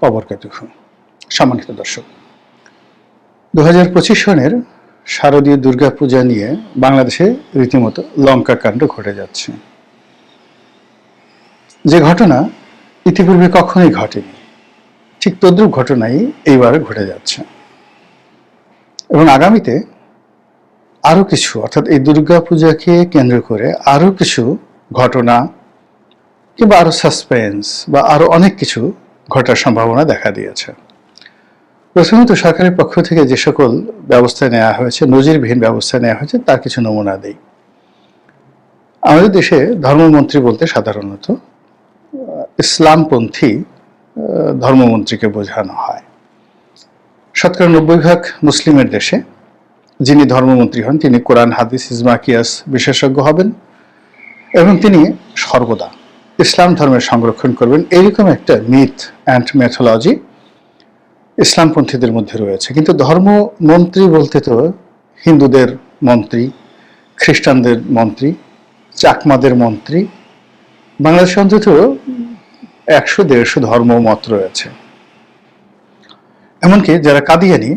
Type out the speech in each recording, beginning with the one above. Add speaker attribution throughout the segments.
Speaker 1: ওয়াবারাকাতুহু। সম্মানিত দর্শক, 2025 সনের শারদীয় দুর্গাপূজা নিয়ে বাংলাদেশে রীতিমতো লঙ্কা কাণ্ড ঘটে যাচ্ছে। যে ঘটনা ইতিপূর্বে কখনোই ঘটেনি, ঠিক তদ্রূপ ঘটনাই এইবার ঘটে যাচ্ছে। এবং আগামীতে আরো কিছু, অর্থাৎ এই দুর্গাপূজাকে কেন্দ্র করে আরো কিছু ঘটনা কিংবা আরো সাসপেন্স বা আরো অনেক কিছু ঘটার সম্ভাবনা দেখা দিয়েছে। প্রথমত সরকারের পক্ষ থেকে যে সকল ব্যবস্থা নেওয়া হয়েছে, নজিরবিহীন ব্যবস্থা নেওয়া হয়েছে, তার কিছু নমুনা দেই। আমাদের দেশে ধর্মমন্ত্রী বলতে সাধারণত ইসলামপন্থী ধর্মমন্ত্রীকে বোঝানো হয়। শতকরা 90% মুসলিমের দেশে যিনি ধর্মমন্ত্রী হন তিনি কোরআন, হাদিস, ইজমা, কিয়াস বিশেষজ্ঞ হবেন এবং তিনি সর্বদা ইসলাম ধর্মের সংরক্ষণ করবেন, এরকম একটা মিথ অ্যান্ড মেথোলজি ইসলামপন্থীদের মধ্যে রয়েছে। কিন্তু ধর্মমন্ত্রী বলতে তো হিন্দুদের মন্ত্রী, খ্রিস্টানদের মন্ত্রী, চাকমাদের মন্ত্রী, বাংলাদেশে অন্তত 100-150 ধর্মমত রয়েছে। এমনকি যারা কাদিয়ানি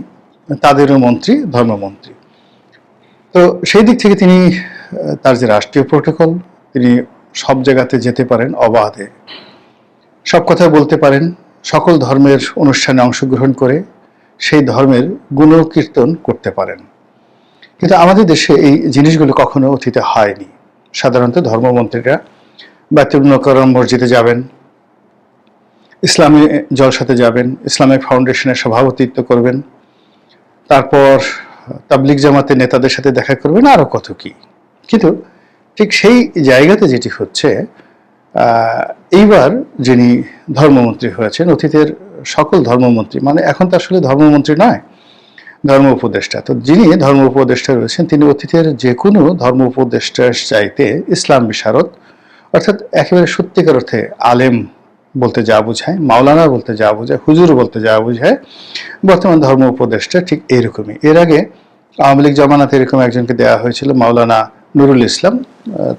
Speaker 1: তাদেরও মন্ত্রী ধর্মমন্ত্রী। তো সেই দিক থেকে তিনি তার যে রাষ্ট্রীয় প্রোটোকল, তিনি সব জায়গাতে যেতে পারেন অবাধে, সব কথা বলতে পারেন, সকল ধর্মের অনুষ্ঠানে অংশগ্রহণ করে সেই ধর্মের গুণকীর্তন করতে পারেন। কিন্তু আমাদের দেশে এই জিনিসগুলো কখনো অতীতে হয়নি। সাধারণত ধর্মমন্ত্রীরা বাইতুল মুকাররম মসজিদে যাবেন, ইসলামী জলসাতে যাবেন, ইসলামিক ফাউন্ডেশনের সভাপতিত্ব করবেন, তারপর তাবলিগ জামাতের নেতাদের সাথে দেখা করবেন, আরো কত কি। কিন্তু ঠিক সেই জায়গাতে যেটি হচ্ছে, এইবার যিনি ধর্মমন্ত্রী হয়েছেন, অতীতের সকল ধর্মমন্ত্রী, মানে এখন তো আসলে ধর্মমন্ত্রী নয়, ধর্ম উপদেষ্টা, তো যিনি ধর্ম উপদেষ্টা রয়েছেন তিনি অতীতের যে কোনো ধর্ম উপদেষ্টার চাইতে ইসলাম বিশারদ, অর্থাৎ একেবারে সত্যিকার অর্থে আলেম বলতে যা বোঝায়, মাওলানা বলতে যা বোঝায়, হুজুর বলতে যা বোঝায়, বর্তমান ধর্ম উপদেষ্টা ঠিক এইরকমই। এর আগে আওয়ামী লীগ জামানাতে এরকম একজনকে দেওয়া হয়েছিল, মাওলানা নুরুল ইসলাম,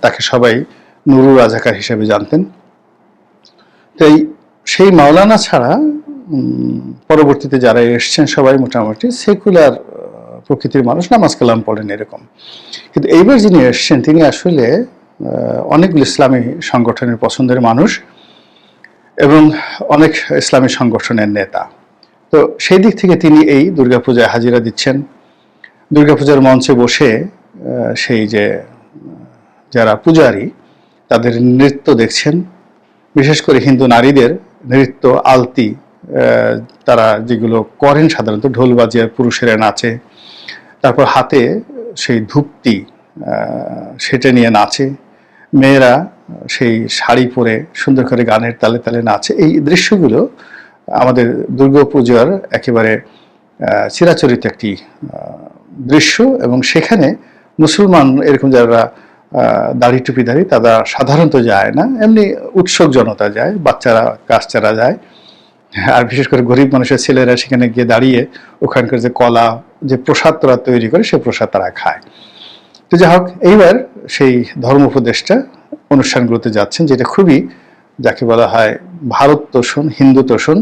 Speaker 1: তাকে সবাই নুরুল রাজাকার হিসেবে জানতেন। তো সেই মাওলানা ছাড়া পরবর্তীতে যারা এসছেন সবাই মোটামুটি সেকুলার প্রকৃতির মানুষ, নামাজ কালাম পড়েন এরকম। কিন্তু এইবার যিনি এসছেন তিনি আসলে অনেকগুলো ইসলামী সংগঠনের পছন্দের মানুষ এবং অনেক ইসলামী সংগঠনের নেতা। তো সেই দিক থেকে তিনি এই দুর্গাপূজায় হাজিরা দিচ্ছেন। দুর্গাপূজার মঞ্চে বসে সেই যে যারা পূজারী তাদের নৃত্য দেখছেন, বিশেষ করে হিন্দু নারীদের নৃত্য, আলতি তারা যেগুলো করেন, সাধারণত ঢোল বাজিয়ে পুরুষেরা নাচে, তারপর হাতে সেই ধূপটি সেটা নিয়ে নাচে, মেয়েরা সেই শাড়ি পরে সুন্দর করে গানের তালে তালে নাচে। এই দৃশ্যগুলো আমাদের দুর্গাপূজার একেবারে চিরাচরিত একটি দৃশ্য এবং সেখানে মুসলমান এরকম যারা দাড়ি টুপিধারী তারা সাধারণত যায় না, এমনি উৎসুক জনতা যায়, বাচ্চারা কাচ্চারা যায়, আর বিশেষ করে গরিব মানুষের ছেলেরা সেখানে গিয়ে দাঁড়িয়ে ওখানকার যে কলা, যে প্রসাদ তারা তৈরি করে সেই প্রসাদ তারা খায়। তো যাই হোক, এইবার সেই ধর্ম উপদেষ্টা অনুষ্ঠানগুলোতে যাচ্ছেন, যেটা খুবই যাকে বলা হয় ভারত তোষণ, হিন্দু তোষণ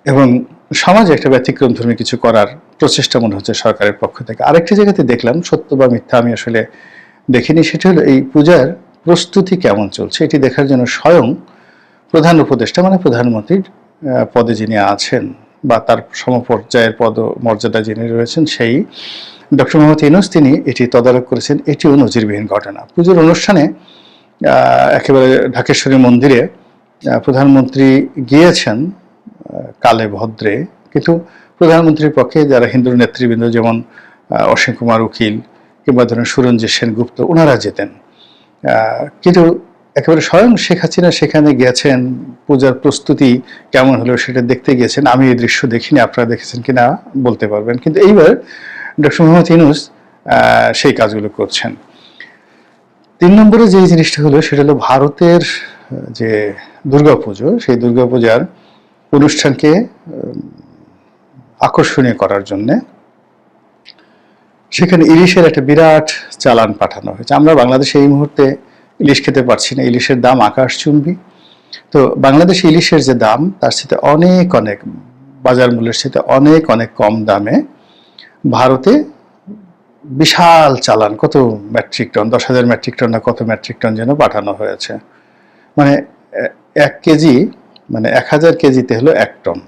Speaker 1: এবং সমাজে একটা ব্যতিক্রম ধর্মী কিছু করার প্রচেষ্টা মনে হচ্ছে সরকারের পক্ষ থেকে। আরেকটি জায়গাতে দেখলাম, সত্য বা মিথ্যা আমি আসলে দেখিনি, সেটা হলো এই পূজার প্রস্তুতি কেমন চলছে এটি দেখার জন্য স্বয়ং প্রধান উপদেষ্টা মানে প্রধানমন্ত্রীর পদে যিনি আছেন বা তার সমপর্যায়ের পদ মর্যাদা যিনি রয়েছেন সেই ডক্টর মোহাম্মদ ইউনূস তিনি এটি তদারক করেছেন। এটিও নজিরবিহীন ঘটনা। পুজোর অনুষ্ঠানে একেবারে ঢাকেশ্বরী মন্দিরে প্রধানমন্ত্রী গিয়েছেন কালে ভদ্রে, কিন্তু প্রধানমন্ত্রীর পক্ষে যারা হিন্দু নেতৃবৃন্দ যেমন অসীম কুমার উকিল কিংবা ধরেন সুরঞ্জিত সেনগুপ্ত ওনারা যেতেন, কিন্তু একেবারে স্বয়ং শেখ হাসিনা সেখানে গেছেন, পূজার প্রস্তুতি কেমন হলো সেটা দেখতে গিয়েছেন। আমি এই দৃশ্য দেখিনি, আপনারা দেখেছেন কিনা বলতে পারবেন। কিন্তু এইবার ডক্টর মোহাম্মদ ইউনূস সেই কাজগুলো করছেন। 3 নম্বরে যে জিনিসটা হলো সেটা হলো ভারতের যে দুর্গাপুজো, সেই দুর্গাপূজার অনুষ্ঠানকে আকর্ষণীয় করার জন্যে সেখানে ইলিশের একটা বিরাট চালান পাঠানো হয়েছে। আমরা বাংলাদেশে এই মুহূর্তে ইলিশ খেতে পারছি না, ইলিশের দাম আকাশচুম্বী। তো বাংলাদেশে ইলিশের যে দাম তার সাথে অনেক অনেক বাজার মূল্যের সাথে অনেক অনেক কম দামে ভারতে বিশাল চালান, কত মেট্রিক টন, 10,000 মেট্রিক টন না কত মেট্রিক টন যেন পাঠানো হয়েছে। মানে 1 কেজি, মানে 1000 কেজিতে হলো 1 টন।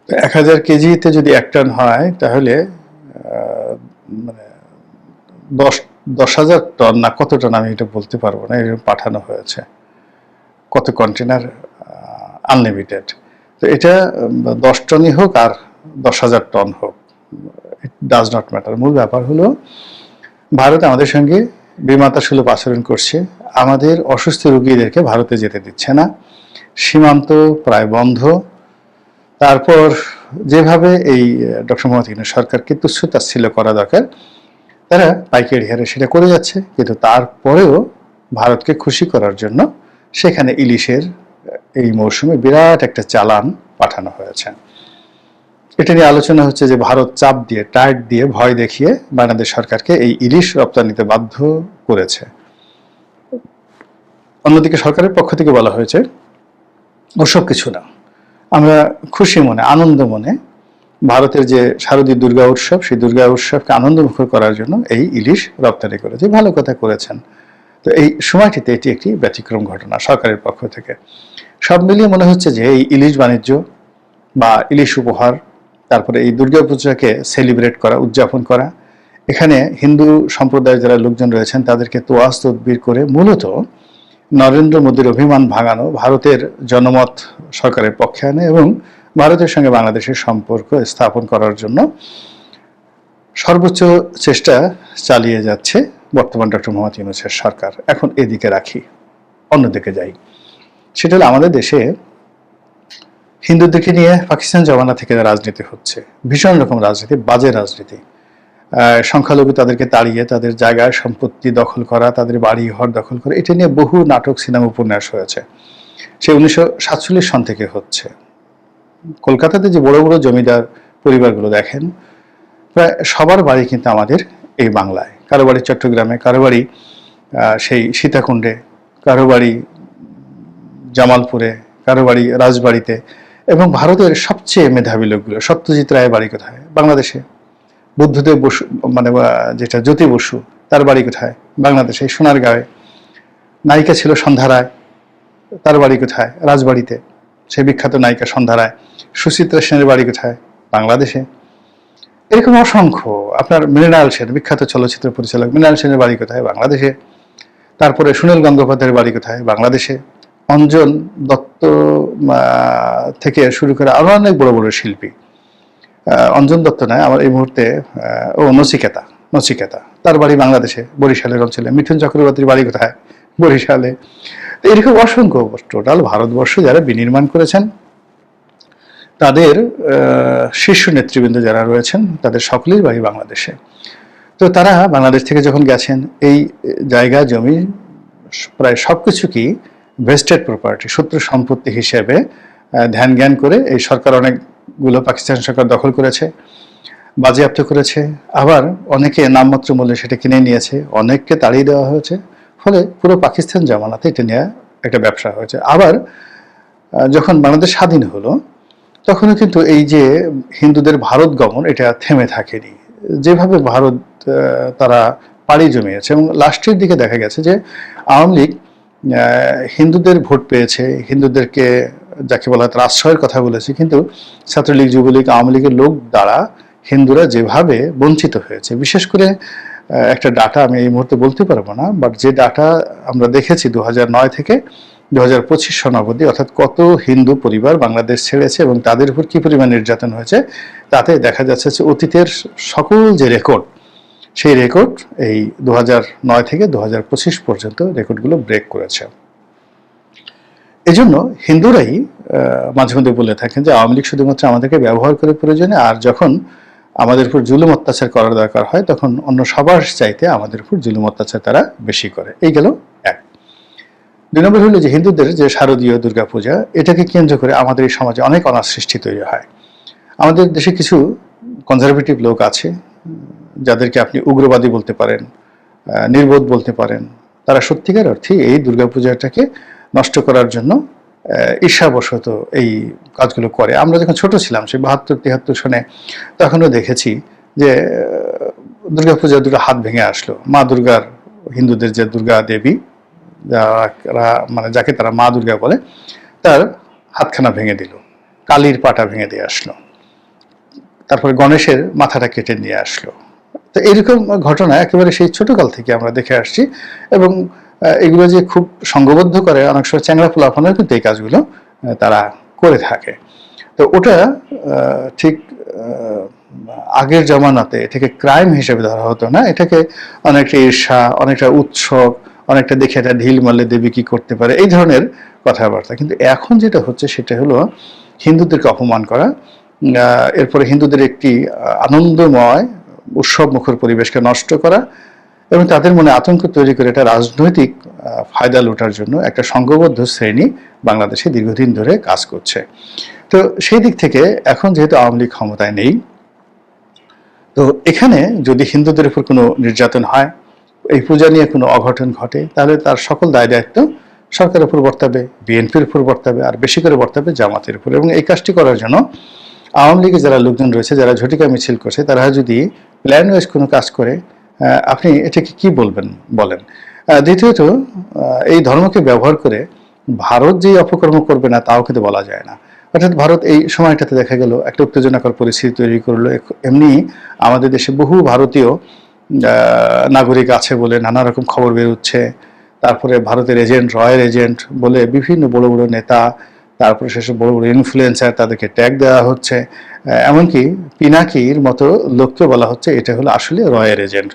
Speaker 1: 1000 কেজিতে যদি 1 টন হয় তাহলে মানে 10,000 টন না কত টন আমি এটা বলতে পারবো না, এরকম পাঠানো হয়েছে। কত কন্টেনার, আনলিমিটেড। তো এটা 10 টনই হোক আর 10,000 টন হোক, ইট ডাজ নট ম্যাটার। মূল ব্যাপার হলো ভারত আমাদের সঙ্গে বিমাতা সুলভ আচরণ করছে, আমাদের অসুস্থ রোগীদেরকে ভারতে যেতে দিচ্ছে না, সীমান্ত প্রায় বন্ধ। তারপর যেভাবে এই ডক্টর মোহাম্মদ ইউনূস সরকারকে তুচ্ছ-তাচ্ছিল্য করা দরকার, তারা পাইকারি হারে সেটা করে যাচ্ছে। কিন্তু তারপরেও ভারতকে খুশি করার জন্য সেখানে ইলিশের এই মৌসুমে বিরাট একটা চালান পাঠানো হয়েছে। এটা নিয়ে আলোচনা হচ্ছে যে ভারত চাপ দিয়ে, টাইট দিয়ে, ভয় দেখিয়ে বাংলাদেশ সরকারকে এই ইলিশ রপ্তানিতে বাধ্য করেছে। অন্যদিকে সরকারের পক্ষ থেকে বলা হয়েছে ওসব কিছু না, আমরা খুশি মনে, আনন্দ মনে ভারতের যে শারদীয় দুর্গা উৎসব, সেই দুর্গা উৎসবকে আনন্দমুখর করার জন্য এই ইলিশ রপ্তানি করেছে। ভালো কথা করেছেন। তো এই সময়টিতে এটি একটি ব্যতিক্রম ঘটনা সরকারের পক্ষ থেকে। সব মিলিয়ে মনে হচ্ছে যে এই ইলিশ বাণিজ্য বা ইলিশ উপহার, তারপরে এই দুর্গাপূজাকে সেলিব্রেট করা, উদযাপন করা, এখানে হিন্দু সম্প্রদায়ের যারা লোকজন রয়েছেন তাদেরকে তোয়াজ তদবির করে মূলত নরেন্দ্র মোদীর অভিমান ভাঙানো, ভারতের জনমত সরকারের পক্ষে আনে এবং ভারতের সঙ্গে বাংলাদেশের সম্পর্ক স্থাপন করার জন্য সর্বোচ্চ চেষ্টা চালিয়ে যাচ্ছে বর্তমান ডক্টর মোহাম্মদ ইউনূসের সরকার। এখন এদিকে রাখি, অন্যদিকে যাই। সেটা হলো আমাদের দেশে হিন্দুদেরকে নিয়ে পাকিস্তান জমানা থেকে রাজনীতি হচ্ছে, ভীষণ রকম রাজনীতি, বাজে রাজনীতি। সংখ্যালঘু তাদেরকে তাড়িয়ে তাদের জায়গায় সম্পত্তি দখল করা, তাদের বাড়ি ঘর দখল করা, এটা নিয়ে বহু নাটক, সিনেমা, উপন্যাস হয়েছে। সে 1947 সন থেকে হচ্ছে। কলকাতাতে যে বড় বড় জমিদার পরিবারগুলো দেখেন, প্রায় সবার বাড়ি কিন্তু আমাদের এই বাংলায়। কারো বাড়ি চট্টগ্রামে, কারো বাড়ি সেই সীতাকুণ্ডে, কারো বাড়ি জামালপুরে, কারো বাড়ি রাজবাড়িতে। এবং ভারতের সবচেয়ে মেধাবী লোকগুলো, সত্যজিৎ রায়ের বাড়ি কোথায়? বাংলাদেশে। বুদ্ধদেব বসু, মানে যেটা জ্যোতি বসু, তার বাড়ি কোথায়? বাংলাদেশে, সোনারগাঁয়ে। নায়িকা ছিল সন্ধ্যা রায়, তার বাড়ি কোথায়? রাজবাড়িতে, সে বিখ্যাত নায়িকা সন্ধ্যা রায়। সুচিত্রা সেনের বাড়ি কোথায়? বাংলাদেশে। এরকম অসংখ্য। আপনার মৃণাল সেন, বিখ্যাত চলচ্চিত্র পরিচালক, মৃণাল সেনের বাড়ি কোথায়? বাংলাদেশে। তারপরে সুনীল গঙ্গোপাধ্যায়ের বাড়ি কোথায়? বাংলাদেশে। অঞ্জন দত্ত থেকে শুরু করে আরো অনেক বড় বড় শিল্পী, অঞ্জন দত্ত নয়, আমার এই মুহূর্তে নচিকেতা, তার বাড়ি বাংলাদেশে, বরিশালের অঞ্চলে। মিঠুন চক্রবর্তীর বাড়ি কোথায়? বরিশালে। এরকম অসংখ্য। টোটাল ভারতবর্ষ যারা বিনির্মাণ করেছেন, তাদের শীর্ষ নেতৃবৃন্দ যারা রয়েছেন, তাদের সকলেই বাড়ি বাংলাদেশে। তো তারা বাংলাদেশ থেকে যখন গেছেন, এই জায়গা জমি প্রায় সবকিছু কি ভেস্টেড প্রপার্টি, শত্রু সম্পত্তি হিসেবে ধ্যান জ্ঞান করে এই সরকার অনেকগুলো পাকিস্তান সরকার দখল করেছে, বাজেয়াপ্ত করেছে। আবার অনেকে নামমাত্র মূল্যে সেটা কিনে নিয়েছে, অনেককে তাড়িয়ে দেওয়া হয়েছে। ফলে পুরো পাকিস্তান জামানাতে এটা নিয়ে একটা ব্যবসা হয়েছে। আবার যখন বাংলাদেশ স্বাধীন হলো, তখনও কিন্তু এই যে হিন্দুদের ভারত গমন, এটা থেমে থাকেনি। যেভাবে ভারত তারা পাড়ি জমিয়েছে, এবং লাস্টের দিকে দেখা গেছে যে আওয়ামী লীগ হিন্দুদের ভোট পেয়েছে, হিন্দুদেরকে যাকে বলা হয় তার আশ্রয়ের কথা বলেছে, কিন্তু ছাত্রলীগ, যুবলীগ, আওয়ামী লীগের লোক দ্বারা হিন্দুরা যেভাবে বঞ্চিত হয়েছে। বিশেষ করে একটা ডাটা আমি এই মুহূর্তে বলতে পারবো না, বাট যে ডাটা আমরা দেখেছি 2009 থেকে 2025 সন অবধি, অর্থাৎ কত হিন্দু পরিবার বাংলাদেশ ছেড়েছে এবং তাদের উপর কি পরিমাণ নির্যাতন হয়েছে, তাতে দেখা যাচ্ছে যে অতীতের সকল যে রেকর্ড, সেই রেকর্ড এই 2009 থেকে 2025 পর্যন্ত রেকর্ডগুলো ব্রেক করেছে। এজন্য হিন্দুরাই মাঝে মধ্যে বলে থাকেন যে আওয়ামী লীগ শুধুমাত্র আমাদেরকে ব্যবহার করে প্রয়োজনে, আর যখন আমাদের উপর জুলুম অত্যাচার করার দরকার হয় তখন অন্য সবার চাইতে আমাদের উপর জুলুম অত্যাচার তারা বেশি করে। এই গেল এক। 2 নম্বর হলো যে হিন্দুদের যে শারদীয় দুর্গাপূজা, এটাকে কেন্দ্র করে আমাদের এই সমাজে অনেক অনার সৃষ্টি তৈরি হয়। আমাদের দেশে কিছু কনজারভেটিভ লোক আছে, যাদেরকে আপনি উগ্রবাদী বলতে পারেন, নির্বোধ বলতে পারেন। তারা সত্যিকার অর্থে এই দুর্গাপূজাটাকে নষ্ট করার জন্য ঈর্ষাবশত এই কাজগুলো করে। আমরা যখন ছোট ছিলাম সেই ৭২-৭৩ সনে তখনও দেখেছি যে দুর্গাপূজার দুটো হাত ভেঙে আসলো। মা দুর্গার, হিন্দুদের যে দুর্গা দেবী, যারা মানে যাকে তারা মা দুর্গা বলে, তার হাতখানা ভেঙে দিল, কালীর পাটা ভেঙে দিয়ে আসলো, তারপরে গণেশের মাথাটা কেটে নিয়ে আসলো। তো এরকম ঘটনা একেবারে সেই ছোটকাল থেকে আমরা দেখে আসছি, এবং এগুলো যে খুব সংঘবদ্ধ করে অনেক সময় চ্যাংড়া পোলাপানও কিন্তু এই কাজগুলো তারা করে থাকে। তো ওটা ঠিক আগের জমানাতে এটাকে ক্রাইম হিসেবে ধরা হতো না, এটাকে অনেকটা ঈর্ষা, অনেকটা উৎসব, অনেকটা দেখে এটা ঢিল মারলে দেবী কি করতে পারে, এই ধরনের কথাবার্তা। কিন্তু এখন যেটা হচ্ছে সেটা হলো হিন্দুদেরকে অপমান করা, এরপরে হিন্দুদের একটি আনন্দময় উৎসব মুখর পরিবেশকে নষ্ট করা, এবং তাদের মনে আতঙ্ক তৈরি করে এটা রাজনৈতিক ফায়দা লুটার জন্য একটা সংঘবদ্ধ শ্রেণী বাংলাদেশে দীর্ঘদিন ধরে কাজ করছে। তো সেই দিক থেকে এখন যেহেতু আওয়ামী লীগ ক্ষমতায় নেই, তো এখানে যদি হিন্দুদের উপর কোনো নির্যাতন হয়, এই পূজা নিয়ে কোনো অঘটন ঘটে, তাহলে তার সকল দায় দায়িত্ব সরকারের উপর বর্তাবে, বিএনপির উপর বর্তাবে, আর বেশি করে বর্তাবে জামাতের উপর। এবং এই কাজটি করার জন্য আওয়ামী লীগের যারা লোকজন রয়েছে, যারা ঝটিকা মিছিল করছে, তারা যদি প্ল্যান ওয়াইজ কোনো কাজ করে, আপনি এটাকে কি বলবেন বলেন। দ্বিতীয়ত, এই ধর্মকে ব্যবহার করে ভারত যে অপকর্ম করবে না তাও কিন্তু বলা যায় না। অর্থাৎ ভারত এই সময়টাতে দেখা গেল একটা উত্তেজনাকর পরিস্থিতি তৈরি করলো। এমনি আমাদের দেশে বহু ভারতীয় নাগরিক আছে বলে নানা রকম খবর বেরোচ্ছে। তারপরে ভারতের এজেন্ট, রয়্যাল এজেন্ট বলে বিভিন্ন বড় বড় নেতা, তারপরে সেসব বড় বড় ইনফ্লুয়েন্সার, তাদেরকে ট্যাগ দেওয়া হচ্ছে। এমনকি পিনাকির মতো লোককে বলা হচ্ছে এটা হলো আসলে রয়্যাল এজেন্ট।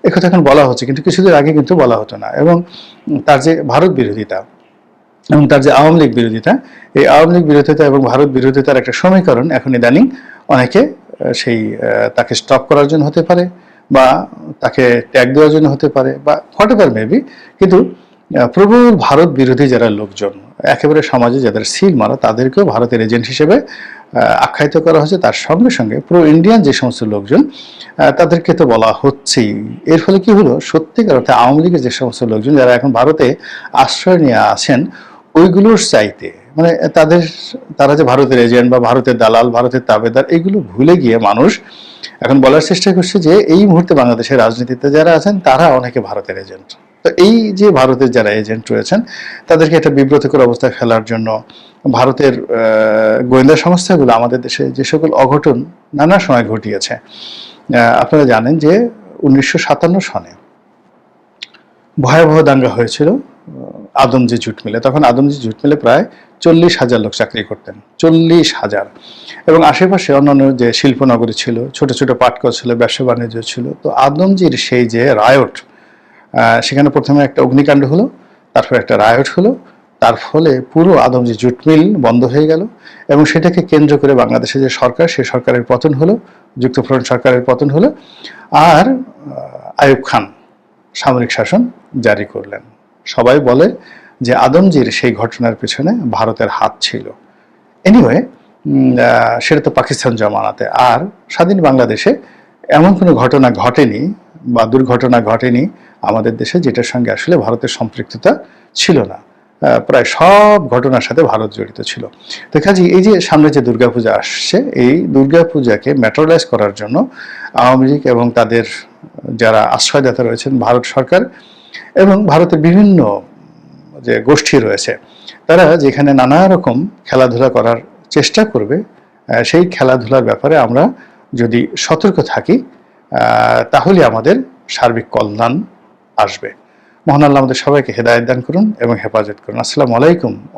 Speaker 1: একথা এখন বলা হচ্ছে, কিন্তু কিছুদিন আগে কিন্তু বলা হতো না। এবং তার যে ভারত বিরোধিতা এবং তার যে আওয়ামী লীগ বিরোধিতা, এই আওয়ামী লীগ বিরোধিতা এবং ভারত বিরোধিতার একটা সমীকরণ এখন ইদানিং অনেকে সেই তাকে স্টপ করার জন্য হতে পারে, বা তাকে ট্যাগ দেওয়ার জন্য হতে পারে, বা হোয়াটএভার মেবি, কিন্তু প্রবল ভারত বিরোধী যারা লোকজন একেবারে সমাজে যাদের সিল মারা, তাদেরকেও ভারতের এজেন্ট হিসেবে আখ্যায়িত করা হচ্ছে। তার সঙ্গে সঙ্গে প্রো ইন্ডিয়ান যে সমস্ত লোকজন, তাদেরকে তো বলা হচ্ছেই। এর ফলে কি হলো, সত্যিকার অর্থে আওয়ামী লীগের যে সমস্ত লোকজন যারা এখন ভারতে আশ্রয় নিয়ে আছেন, ওইগুলোর চাইতে মানে তারা যে ভারতের এজেন্ট বা ভারতের দালাল, ভারতের তাবেদার, এগুলো ভুলে গিয়ে মানুষ এখন বলার চেষ্টা করছে যে এই মুহূর্তে বাংলাদেশের রাজনীতিতে যারা আছেন তারা অনেকে ভারতের এজেন্ট। তো এই যে ভারতের যারা এজেন্ট রয়েছেন, তাদেরকে একটা বিব্রতকর অবস্থায় ফেলার জন্য ভারতের গোয়েন্দা সংস্থাগুলো আমাদের দেশে যে সকল অঘটন নানা সময় ঘটিয়েছে। আপনারা জানেন যে 1957 সনে ভয়াবহ দাঙ্গা হয়েছিল আদমজি জুট মিলে। তখন আদমজি জুট মিলে প্রায় 40,000 লোক চাকরি করতেন, 40,000। এবং আশেপাশে অন্যান্য যে শিল্পনগরী ছিল, ছোট ছোট পাটকল ছিল, ব্যবসা বাণিজ্য ছিল। তো আদমজির সেই যে রায়ট, সেখানে প্রথমে একটা অগ্নিকাণ্ড হলো, তারপর একটা রায়ট হলো, তার ফলে পুরো আদমজি জুট মিল বন্ধ হয়ে গেল। এবং সেটাকে কেন্দ্র করে বাংলাদেশে যে সরকার, সেই সরকারের পতন হলো, যুক্তফ্রন্ট সরকারের পতন হলো, আর আইয়ুব খান সামরিক শাসন জারি করলেন। সবাই বলে যে আদমজির সেই ঘটনার পিছনে ভারতের হাত ছিল। এনিওয়ে, সেটা তো পাকিস্তান জমানাতে। আর স্বাধীন বাংলাদেশে এমন কোনো ঘটনা ঘটেনি বা দুর্ঘটনা ঘটেনি আমাদের দেশে যেটার সঙ্গে আসলে ভারতের সম্পৃক্ততা ছিল না। প্রায় সব ঘটনার সাথে ভারত জড়িত ছিল। তো কাজেই এই যে সামনে যে দুর্গাপূজা আসছে, এই দুর্গাপূজাকে ম্যাটেরিয়ালাইজ করার জন্য আওয়ামী লীগ এবং তাদের যারা আশ্রয়দাতা রয়েছেন, ভারত সরকার এবং ভারতের বিভিন্ন যে গোষ্ঠী রয়েছে, তারা যেখানে নানা রকম খেলাধুলা করার চেষ্টা করবে, সেই খেলাধুলার ব্যাপারে আমরা যদি সতর্ক থাকি, তাহলে আমাদের সার্বিক কল্যাণ আসবে। মহান আল্লাহ আমাদের সবাইকে হেদায়েত দান করুন এবং হেফাজত করুন। আসসালামু আলাইকুম।